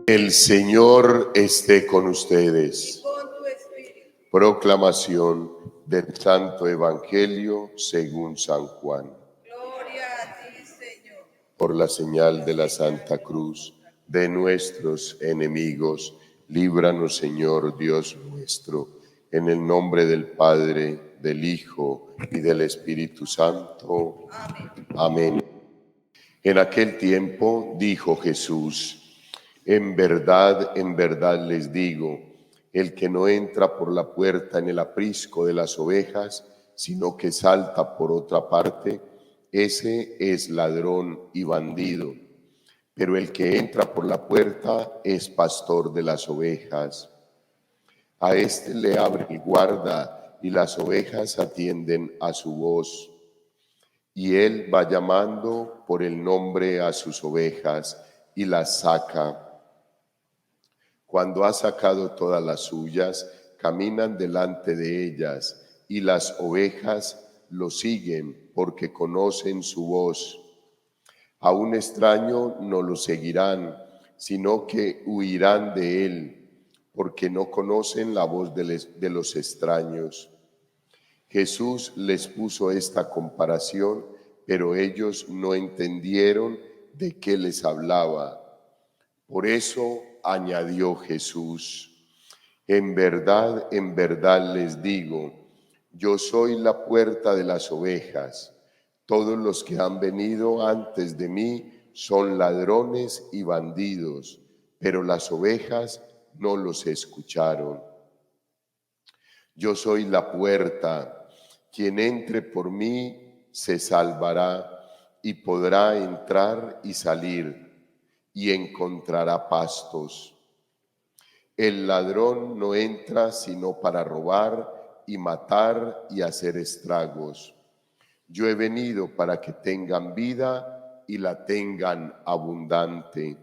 El Señor esté con ustedes. Y con tu espíritu. Proclamación del Santo Evangelio según San Juan. Gloria a ti, Señor. Por la señal de la Santa Cruz de nuestros enemigos, líbranos, Señor Dios nuestro, en el nombre del Padre, del Hijo y del Espíritu Santo. Amén. Amén. En aquel tiempo dijo Jesús: en verdad les digo, el que no entra por la puerta en el aprisco de las ovejas, sino que salta por otra parte, ese es ladrón y bandido. Pero el que entra por la puerta es pastor de las ovejas. A éste le abre el guarda y las ovejas atienden a su voz. Y él va llamando por el nombre a sus ovejas y las saca. Cuando ha sacado todas las suyas, caminan delante de ellas, y las ovejas lo siguen porque conocen su voz. A un extraño no lo seguirán, sino que huirán de él, porque no conocen la voz de los extraños. Jesús les puso esta comparación, pero ellos no entendieron de qué les hablaba. Por eso añadió Jesús: en verdad les digo, yo soy la puerta de las ovejas. Todos los que han venido antes de mí son ladrones y bandidos, pero las ovejas no los escucharon. Yo soy la puerta. Quien entre por mí se salvará y podrá entrar y salir, y encontrará pastos. El ladrón no entra sino para robar y matar y hacer estragos. Yo he venido para que tengan vida y la tengan abundante.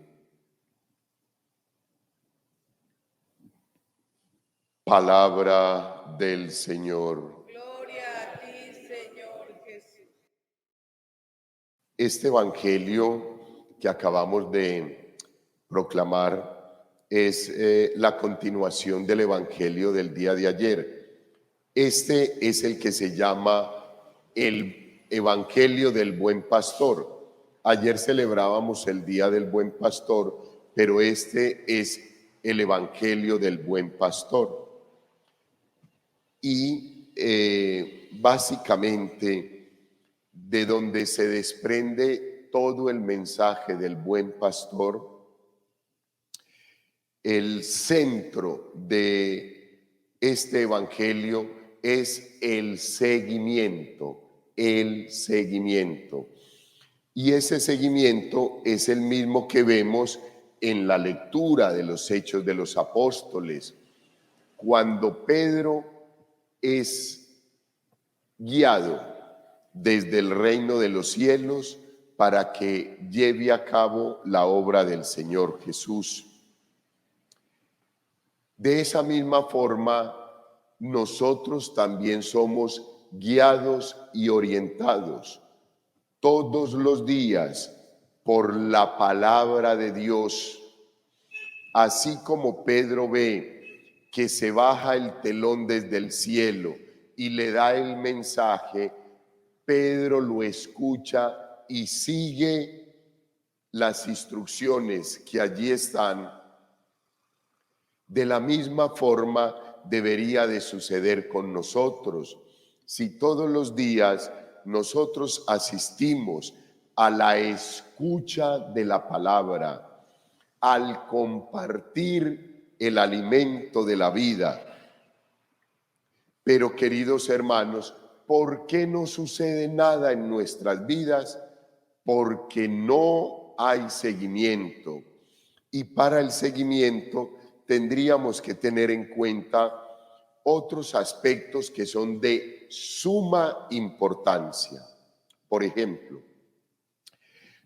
Palabra del Señor. Gloria a ti, Señor Jesús. Este evangelio que acabamos de proclamar es la continuación del evangelio del día de ayer. Este es el que se llama el evangelio del buen pastor. Ayer celebrábamos el día del buen pastor, pero este es el evangelio del buen pastor. Y básicamente de donde se desprende todo el mensaje del buen pastor, el centro de este evangelio es el seguimiento. Y ese seguimiento es el mismo que vemos en la lectura de los Hechos de los Apóstoles, cuando Pedro es guiado desde el reino de los cielos para que lleve a cabo la obra del Señor Jesús. De esa misma forma, nosotros también somos guiados y orientados todos los días por la palabra de Dios. Así como Pedro ve que se baja el telón desde el cielo y le da el mensaje, Pedro lo escucha y sigue las instrucciones que allí están. De la misma forma debería de suceder con nosotros. Si todos los días nosotros asistimos a la escucha de la palabra, al compartir el alimento de la vida. Pero, queridos hermanos, ¿por qué no sucede nada en nuestras vidas? Porque no hay seguimiento. Y para el seguimiento tendríamos que tener en cuenta otros aspectos que son de suma importancia. Por ejemplo,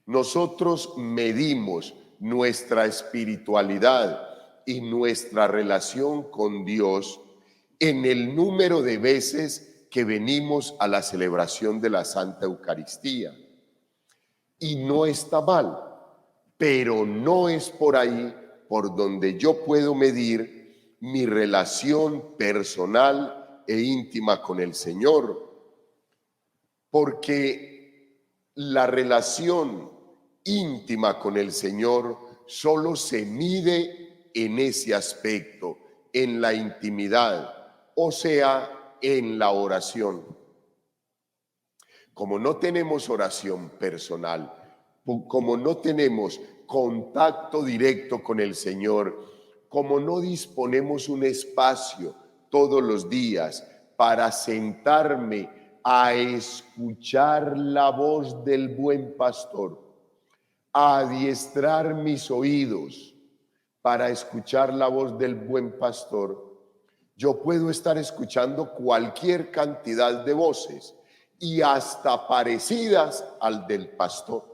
nosotros medimos nuestra espiritualidad y nuestra relación con Dios en el número de veces que venimos a la celebración de la Santa Eucaristía. Y no está mal, pero no es por ahí por donde yo puedo medir mi relación personal e íntima con el Señor. Porque la relación íntima con el Señor solo se mide en ese aspecto, en la intimidad, o sea, en la oración. Como no tenemos oración personal, como no tenemos contacto directo con el Señor, como no disponemos un espacio todos los días para sentarme a escuchar la voz del buen pastor, a adiestrar mis oídos para escuchar la voz del buen pastor, yo puedo estar escuchando cualquier cantidad de voces y hasta parecidas al del pastor,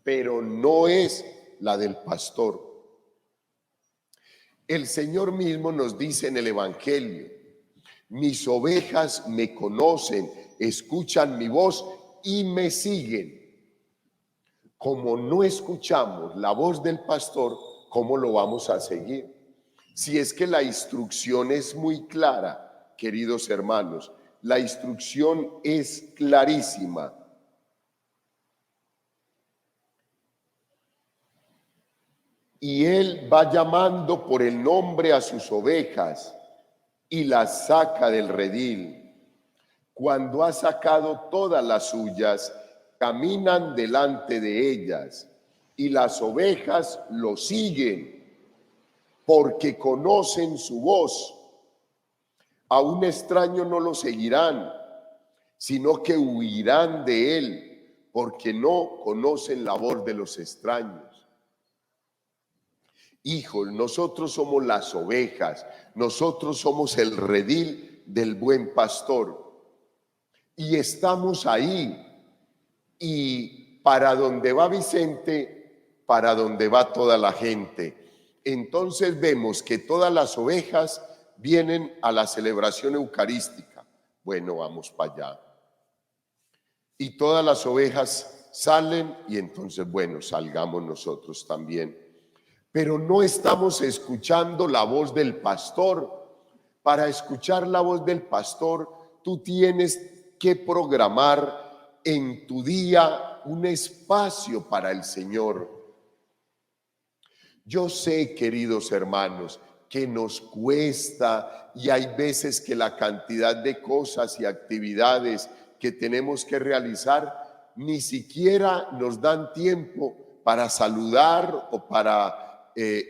pero no es la del pastor. El Señor mismo nos dice en el Evangelio: mis ovejas me conocen, escuchan mi voz y me siguen. Como no escuchamos la voz del pastor, ¿cómo lo vamos a seguir? Si es que la instrucción es muy clara, queridos hermanos, la instrucción es clarísima. Y Él va llamando por el nombre a sus ovejas y las saca del redil. Cuando ha sacado todas las suyas, caminan delante de ellas y las ovejas lo siguen porque conocen su voz. A un extraño no lo seguirán, sino que huirán de él, porque no conocen la voz de los extraños. Hijos, nosotros somos las ovejas, nosotros somos el redil del buen pastor. Y estamos ahí. Y para donde va Vicente, para donde va toda la gente. Entonces vemos que todas las ovejas vienen a la celebración eucarística. Bueno, vamos para allá. Y todas las ovejas salen y entonces, bueno, salgamos nosotros también. Pero no estamos escuchando la voz del pastor. Para escuchar la voz del pastor, tú tienes que programar en tu día un espacio para el Señor. Yo sé, queridos hermanos, que nos cuesta y hay veces que la cantidad de cosas y actividades que tenemos que realizar ni siquiera nos dan tiempo para saludar o para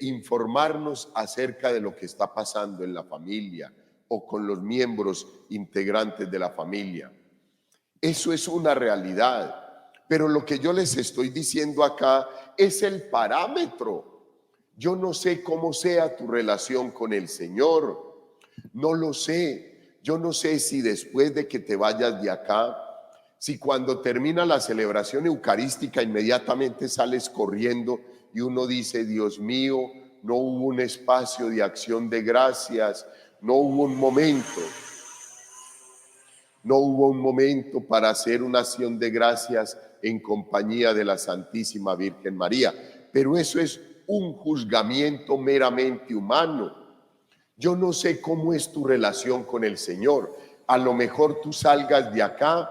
informarnos acerca de lo que está pasando en la familia o con los miembros integrantes de la familia. Eso es una realidad, pero lo que yo les estoy diciendo acá es el parámetro. Yo no sé cómo sea tu relación con el Señor, no lo sé. Yo no sé si después de que te vayas de acá, si cuando termina la celebración eucarística inmediatamente sales corriendo y uno dice: Dios mío, no hubo un espacio de acción de gracias, no hubo un momento. No hubo un momento para hacer una acción de gracias en compañía de la Santísima Virgen María. Pero eso es un juzgamiento meramente humano. Yo no sé cómo es tu relación con el Señor. A lo mejor tú salgas de acá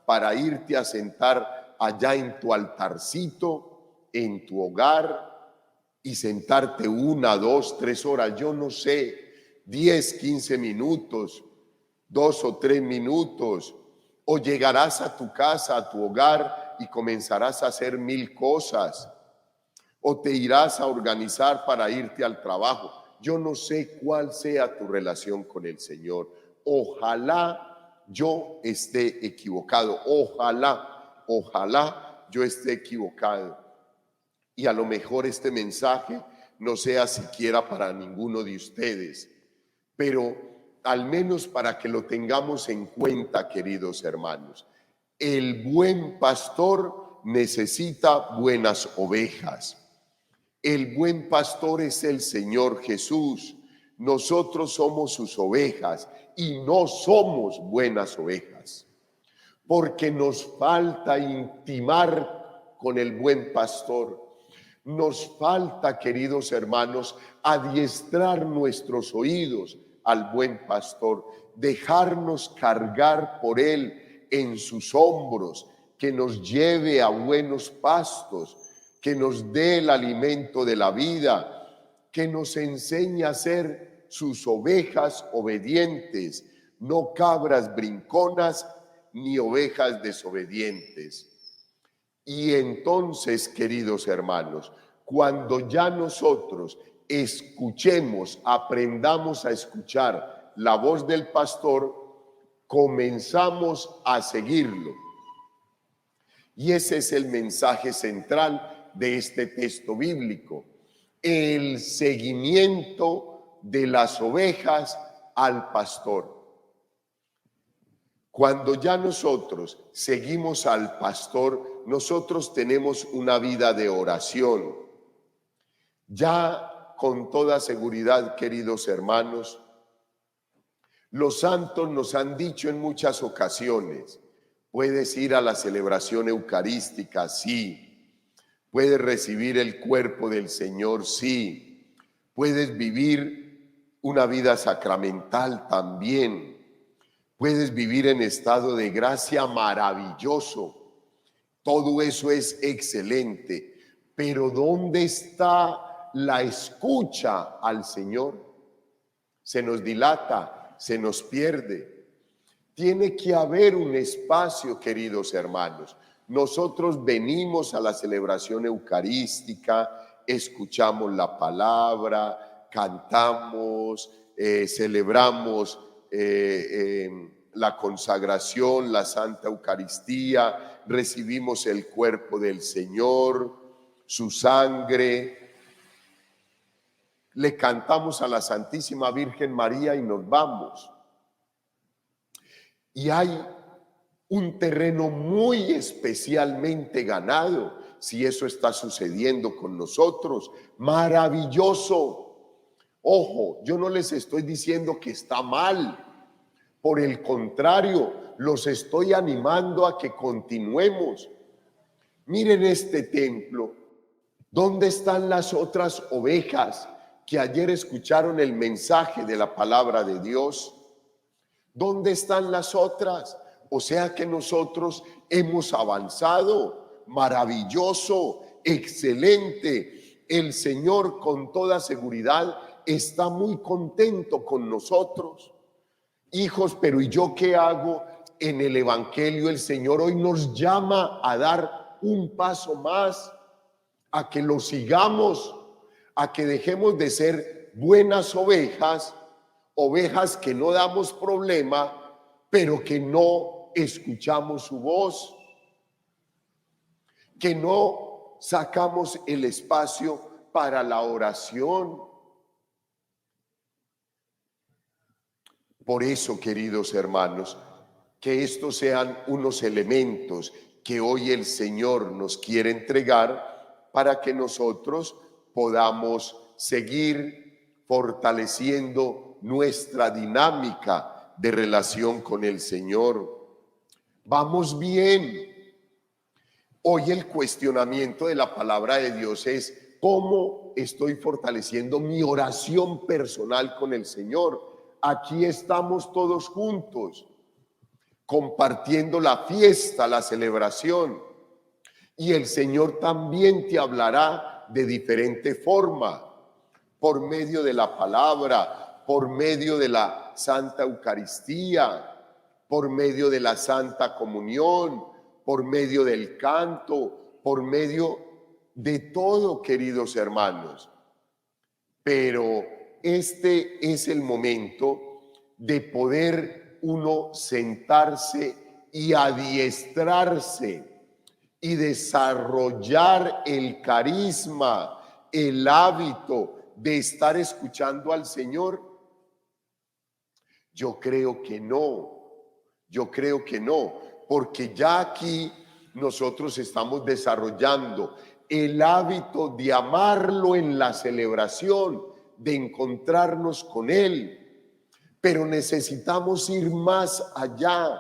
para irte a sentar allá en tu altarcito, en tu hogar, y sentarte 1, 2, 3 horas, yo no sé, 10, 15 minutos, 2 o 3 minutos, o llegarás a tu casa, a tu hogar y comenzarás a hacer 1000 cosas, o te irás a organizar para irte al trabajo. Yo no sé cuál sea tu relación con el Señor. Ojalá yo esté equivocado, ojalá yo esté equivocado. Y a lo mejor este mensaje no sea siquiera para ninguno de ustedes, pero al menos para que lo tengamos en cuenta, queridos hermanos. El buen pastor necesita buenas ovejas. El buen pastor es el Señor Jesús. Nosotros somos sus ovejas y no somos buenas ovejas, porque nos falta intimar con el buen pastor. Nos falta, queridos hermanos, adiestrar nuestros oídos al buen pastor, dejarnos cargar por él en sus hombros, que nos lleve a buenos pastos, que nos dé el alimento de la vida, que nos enseñe a ser sus ovejas obedientes, no cabras brinconas ni ovejas desobedientes. Y entonces, queridos hermanos, cuando ya nosotros escuchemos, aprendamos a escuchar la voz del pastor, comenzamos a seguirlo. Y ese es el mensaje central de este texto bíblico: el seguimiento de las ovejas al pastor. Cuando ya nosotros seguimos al pastor, nosotros tenemos una vida de oración. Ya con toda seguridad, queridos hermanos, los santos nos han dicho en muchas ocasiones: puedes ir a la celebración eucarística, sí. Puedes recibir el cuerpo del Señor, sí. Puedes vivir una vida sacramental también. Puedes vivir en estado de gracia, maravilloso. Todo eso es excelente. Pero ¿dónde está la escucha al Señor? Se nos dilata, se nos pierde. Tiene que haber un espacio, queridos hermanos. Nosotros venimos a la celebración eucarística, escuchamos la palabra, cantamos, celebramos la consagración, la Santa Eucaristía, recibimos el cuerpo del Señor, su sangre, le cantamos a la Santísima Virgen María y nos vamos. Y hay un terreno muy especialmente ganado, si eso está sucediendo con nosotros, maravilloso. Ojo, yo no les estoy diciendo que está mal, por el contrario, los estoy animando a que continuemos. Miren este templo. ¿Dónde están las otras ovejas que ayer escucharon el mensaje de la palabra de Dios? ¿Dónde están las otras? O sea que nosotros hemos avanzado. Maravilloso, excelente. El Señor con toda seguridad está muy contento con nosotros. Hijos, pero ¿y yo qué hago? En el Evangelio el Señor hoy nos llama a dar un paso más, a que lo sigamos, a que dejemos de ser buenas ovejas, ovejas que no damos problema, pero que no escuchamos su voz, que no sacamos el espacio para la oración. Por eso, queridos hermanos, que estos sean unos elementos que hoy el Señor nos quiere entregar para que nosotros podamos seguir fortaleciendo nuestra dinámica de relación con el Señor. Vamos bien. Hoy el cuestionamiento de la palabra de Dios es: ¿cómo estoy fortaleciendo mi oración personal con el Señor? Aquí estamos todos juntos, compartiendo la fiesta, la celebración. Y el Señor también te hablará de diferente forma, por medio de la palabra, por medio de la Santa Eucaristía, por medio de la Santa Comunión, por medio del canto, por medio de todo, queridos hermanos. Pero este es el momento de poder uno sentarse y adiestrarse y desarrollar el carisma, el hábito de estar escuchando al Señor. Yo creo que no, porque ya aquí nosotros estamos desarrollando el hábito de amarlo en la celebración, de encontrarnos con Él. Pero necesitamos ir más allá,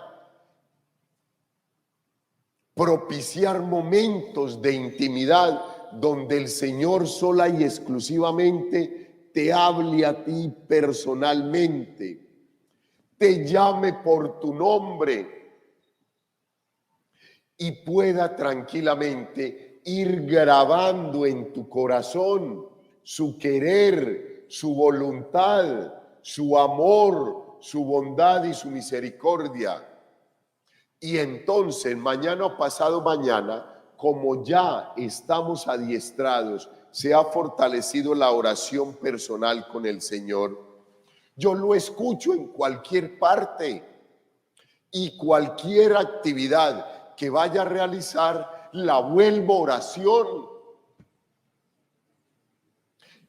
propiciar momentos de intimidad donde el Señor sola y exclusivamente te hable a ti personalmente, te llame por tu nombre y pueda tranquilamente ir grabando en tu corazón su querer, su voluntad, su amor, su bondad y su misericordia. Y entonces, mañana o pasado mañana, como ya estamos adiestrados, se ha fortalecido la oración personal con el Señor, yo lo escucho en cualquier parte y cualquier actividad que vaya a realizar, la vuelvo oración.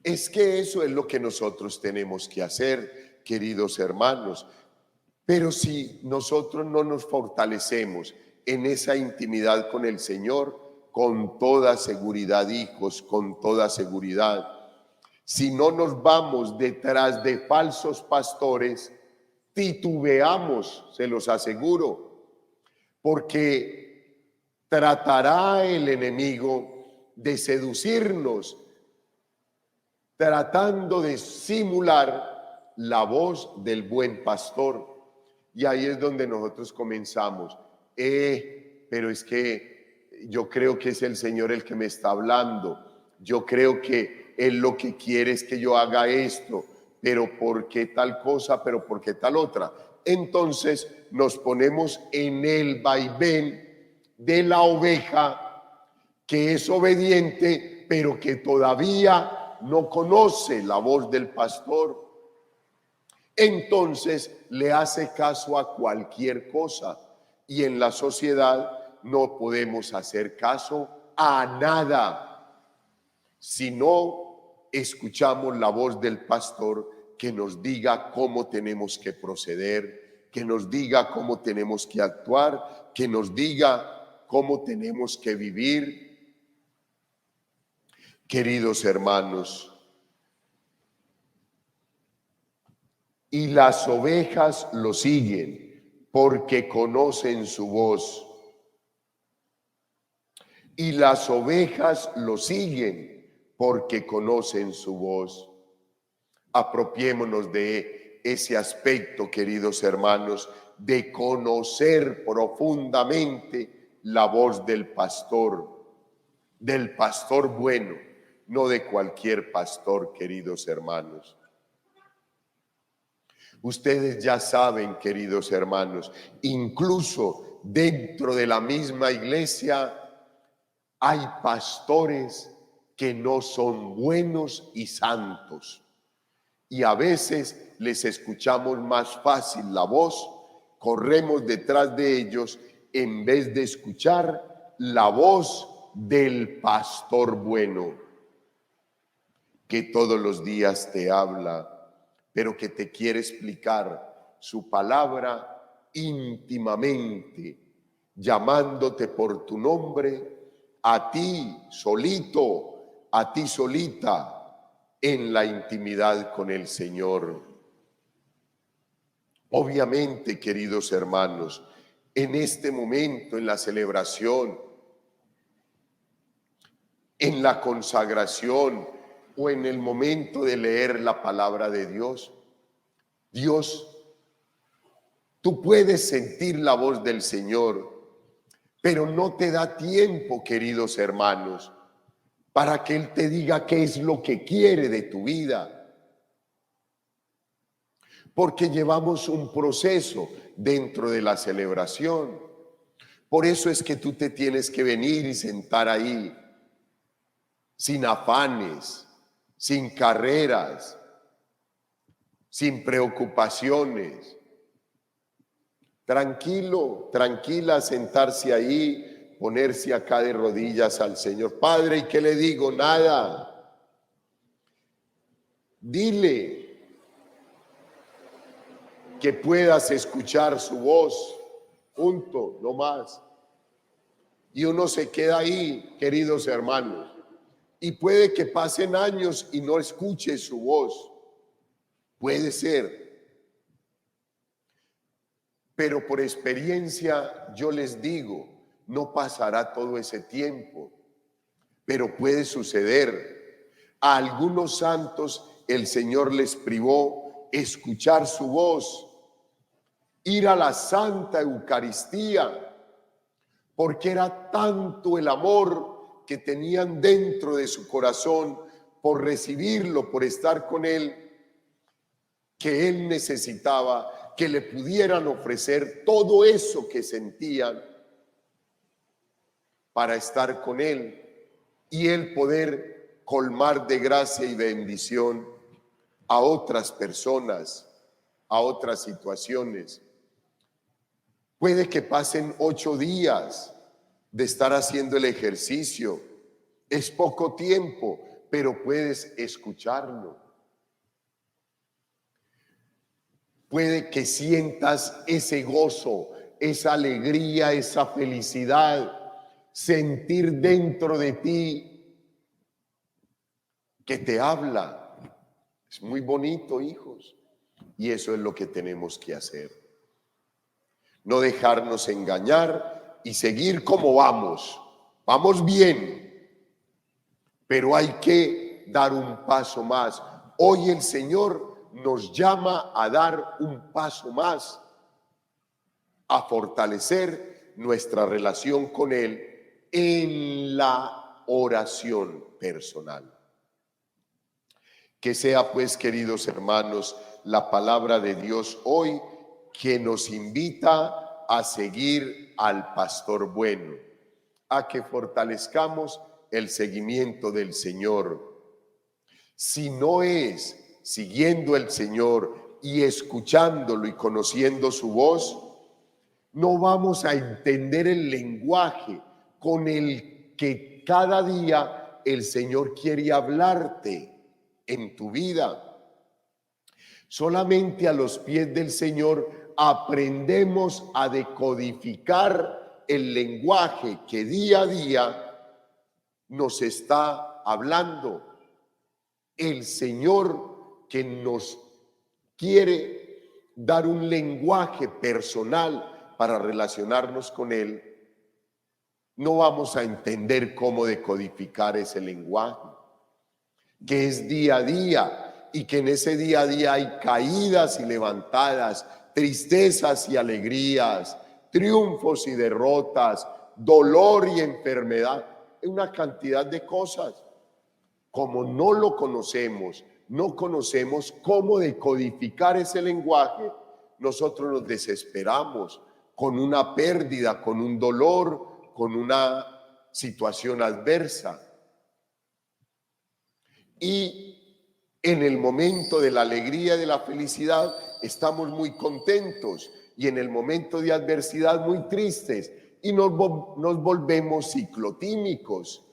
Es que eso es lo que nosotros tenemos que hacer, queridos hermanos. Pero si nosotros no nos fortalecemos en esa intimidad con el Señor, con toda seguridad, hijos, con toda seguridad, si no nos vamos detrás de falsos pastores, titubeamos, se los aseguro, porque tratará el enemigo de seducirnos, tratando de simular la voz del buen pastor. Y ahí es donde nosotros comenzamos. Pero es que yo creo que es el Señor el que me está hablando. Yo creo que Él lo que quiere es que yo haga esto. Pero ¿por qué tal cosa? ¿Pero por qué tal otra? Entonces nos ponemos en el vaivén de la oveja que es obediente, pero que todavía no conoce la voz del pastor. Entonces le hace caso a cualquier cosa y en la sociedad no podemos hacer caso a nada si no escuchamos la voz del pastor que nos diga cómo tenemos que proceder, que nos diga cómo tenemos que actuar, que nos diga cómo tenemos que vivir. Queridos hermanos, y las ovejas lo siguen porque conocen su voz. Y las ovejas lo siguen porque conocen su voz. Apropiémonos de ese aspecto, queridos hermanos, de conocer profundamente la voz del pastor bueno, no de cualquier pastor, queridos hermanos. Ustedes ya saben, queridos hermanos, incluso dentro de la misma iglesia hay pastores que no son buenos y santos. Y a veces les escuchamos más fácil la voz, corremos detrás de ellos en vez de escuchar la voz del pastor bueno, que todos los días te habla, pero que te quiere explicar su palabra íntimamente, llamándote por tu nombre, a ti solito, a ti solita, en la intimidad con el Señor. Obviamente, queridos hermanos, en este momento, en la celebración, en la consagración o en el momento de leer la palabra de Dios, tú puedes sentir la voz del Señor, pero no te da tiempo, queridos hermanos, para que Él te diga qué es lo que quiere de tu vida. Porque llevamos un proceso dentro de la celebración. Por eso es que tú te tienes que venir y sentar ahí, sin afanes, sin carreras, sin preocupaciones. Tranquilo, tranquila, sentarse ahí, ponerse acá de rodillas al Señor. Padre, ¿y qué le digo? Nada. Dile que puedas escuchar su voz, punto, no más. Y uno se queda ahí, queridos hermanos, y puede que pasen años y no escuche su voz. Puede ser. Pero por experiencia yo les digo, no pasará todo ese tiempo. pero puede suceder. A algunos santos el Señor les privó escuchar su voz, ir a la Santa Eucaristía, porque era tanto el amor que tenían dentro de su corazón por recibirlo, por estar con Él, que Él necesitaba que le pudieran ofrecer todo eso que sentían para estar con Él y Él poder colmar de gracia y bendición a otras personas, a otras situaciones. Puede que pasen 8 días de estar haciendo el ejercicio. Es poco tiempo, pero puedes escucharlo. Puede que sientas ese gozo, esa alegría, esa felicidad, sentir dentro de ti que te habla. Es muy bonito, hijos, y eso es lo que tenemos que hacer. No dejarnos engañar y seguir como vamos. Vamos bien, pero hay que dar un paso más. Hoy el Señor nos llama a dar un paso más, a fortalecer nuestra relación con Él en la oración personal. Que sea pues, queridos hermanos, la palabra de Dios hoy que nos invita a seguir al pastor bueno, a que fortalezcamos el seguimiento del Señor. Si no es siguiendo el Señor y escuchándolo y conociendo su voz, no vamos a entender el lenguaje con el que cada día el Señor quiere hablarte en tu vida. Solamente a los pies del Señor aprendemos a decodificar el lenguaje que día a día nos está hablando. El Señor que nos quiere dar un lenguaje personal para relacionarnos con Él, no vamos a entender cómo decodificar ese lenguaje, que es día a día, y que en ese día a día hay caídas y levantadas, tristezas y alegrías, triunfos y derrotas, dolor y enfermedad, una cantidad de cosas. Como no lo conocemos, no conocemos cómo decodificar ese lenguaje, nosotros nos desesperamos con una pérdida, con un dolor, con una situación adversa. Y en el momento de la alegría y de la felicidad estamos muy contentos, y en el momento de adversidad muy tristes, y nos volvemos ciclotímicos.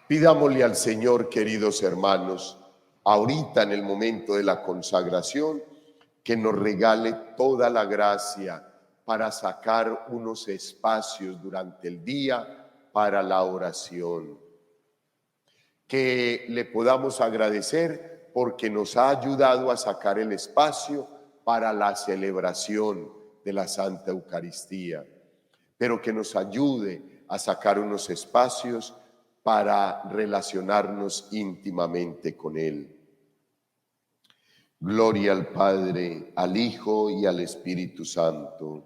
Pidámosle al Señor, queridos hermanos, ahorita en el momento de la consagración, que nos regale toda la gracia para sacar unos espacios durante el día para la oración. Que le podamos agradecer porque nos ha ayudado a sacar el espacio para la celebración de la Santa Eucaristía, pero que nos ayude a sacar unos espacios para relacionarnos íntimamente con Él. Gloria al Padre, al Hijo y al Espíritu Santo.